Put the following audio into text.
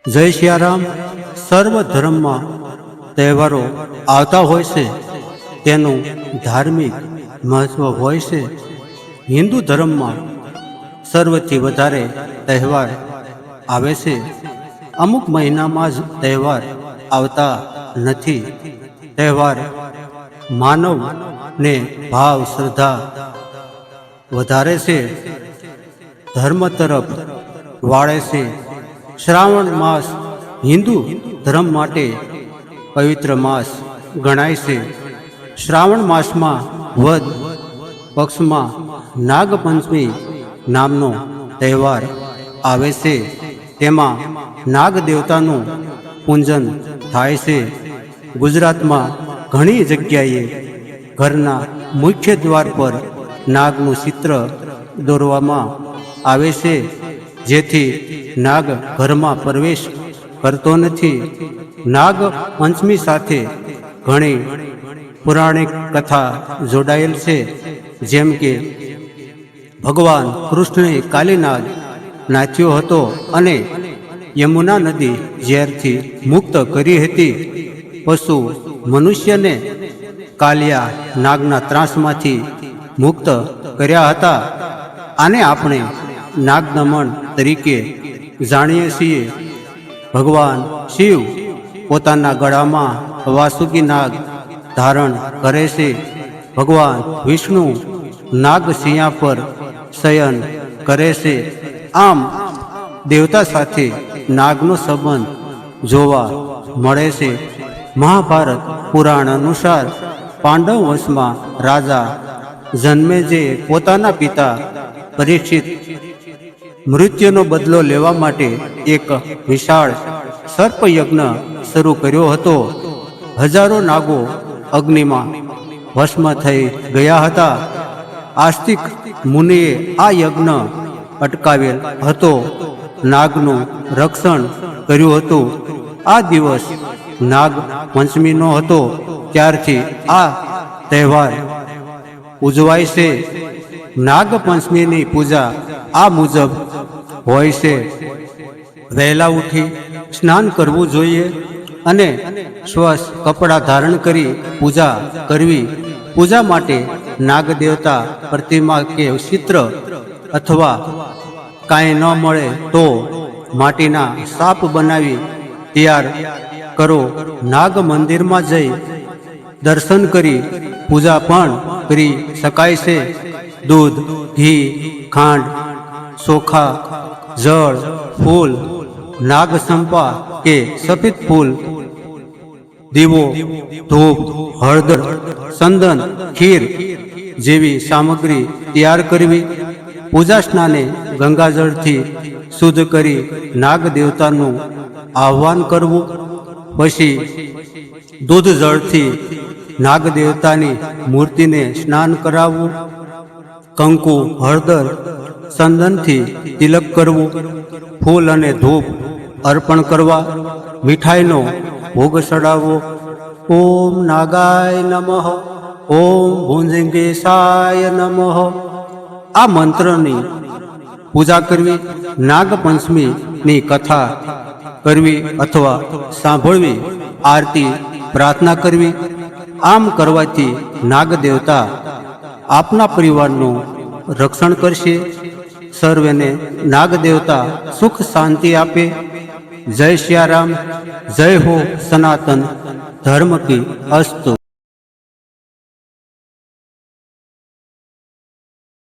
જય સિયારામ. સર્વ ધર્મમાં તહેવારો આવતા હોય છે, તેનું ધાર્મિક મહત્વ હોય છે. હિન્દુ ધર્મમાં સર્વથી વધારે તહેવાર આવે છે. અમુક મહિનામાં જ તહેવાર આવતા નથી. તહેવાર માનવને ભાવ શ્રદ્ધા વધારે છે, ધર્મ તરફ વાળે છે. શ્રાવણ માસ હિન્દુ ધર્મ માટે પવિત્ર માસ ગણાય છે. શ્રાવણ માસમાં વદ પક્ષમાં નાગપંચમી નામનો તહેવાર આવે છે. તેમાં નાગ દેવતાનું પૂજન થાય છે. ગુજરાતમાં ઘણી જગ્યાએ ઘરના મુખ્ય દ્વાર પર નાગનું ચિત્ર દોરવામાં આવે છે, જેથી નાગ ઘરમાં પ્રવેશ કરતો નથી. નાગ પંચમી સાથે ઘણી પૌરાણિક કથા જોડાયેલ છે, જેમ કે ભગવાન કૃષ્ણએ કાલીનાગ નાચ્યો હતો અને યમુના નદી ઝેરથી મુક્ત કરી હતી. પશુ મનુષ્યને કાલિયા નાગના ત્રાસમાંથી મુક્ત કર્યા હતા. આને આપણે નાગદમન તરીકે જાણીએ છીએ. ભગવાન શિવ પોતાના ગળામાં વાસુકી નાગ ધારણ કરે છે. ભગવાન વિષ્ણુ નાગ સિંહા પર શયન કરે છે. આમ દેવતા સાથે નાગનો સંબંધ જોવા મળે છે. મહાભારત પુરાણ અનુસાર પાંડવ વંશમાં રાજા જન્મેજય પોતાના પિતા પરીક્ષિત મૃત્યુનો બદલો લેવા માટે એક વિશાળ સર્પયજ્ઞ શરૂ કર્યો હતો. હજારો નાગો અગ્નિમાં ભસ્મ થઈ ગયા હતા. આસ્તિક મુનિએ આ યજ્ઞ અટકાવેલ હતો, નાગનું રક્ષણ કર્યું હતું. આ દિવસ નાગ પંચમીનો હતો. ત્યારથી આ તહેવાર ઉજવાય છે. નાગ પંચમીની પૂજા આ મુજબ હોય છે. વહેલા ઉઠી સ્નાન કરવું જોઈએ અને સ્વચ્છ કપડાં ધારણ કરી પૂજા કરવી. પૂજા માટે નાગ દેવતા પ્રતિમા કે ચિત્ર અથવા કાંઈ ન મળે તો માટીના સાપ બનાવી તૈયાર કરો. નાગ મંદિરમાં જઈ દર્શન કરી પૂજા પણ કરી શકાય છે. દૂધ, ઘી, ખાંડ, ચોખા, જળ, ફૂલ, નાગ સંપા કે સફેદ ફૂલ, દીવો, ધૂપ, હળદર, ચંદન, ખીર જેવી સામગ્રી તૈયાર કરવી. પૂજા સ્નાને ગંગાજળથી શુદ્ધ કરી નાગ દેવતાનું આહ્વાન કરવું. પછી દૂધ જળથી નાગ દેવતાની મૂર્તિને સ્નાન કરાવવું. કંકુ, હળદર, ચંદનથી તિલક કરવું. ફૂલ અને ધૂપ અર્પણ કરવા. મીઠાઈનો ભોગ ચડાવવો. ઓમ નાગાય નમઃ, ઓમ ભુંજંગેશાય નમઃ આ મંત્રની પૂજા કરવી. નાગપંચમીની કથા કરવી અથવા સાંભળવી. આરતી પ્રાર્થના કરવી. આમ કરવાથી નાગ દેવતા આપના પરિવારનું રક્ષણ કરશે. સર્વેને નાગ દેવતા સુખ શાંતિ આપે. જય સિયારામ. જય હો સનાતન ધર્મ કી અસ્તુ.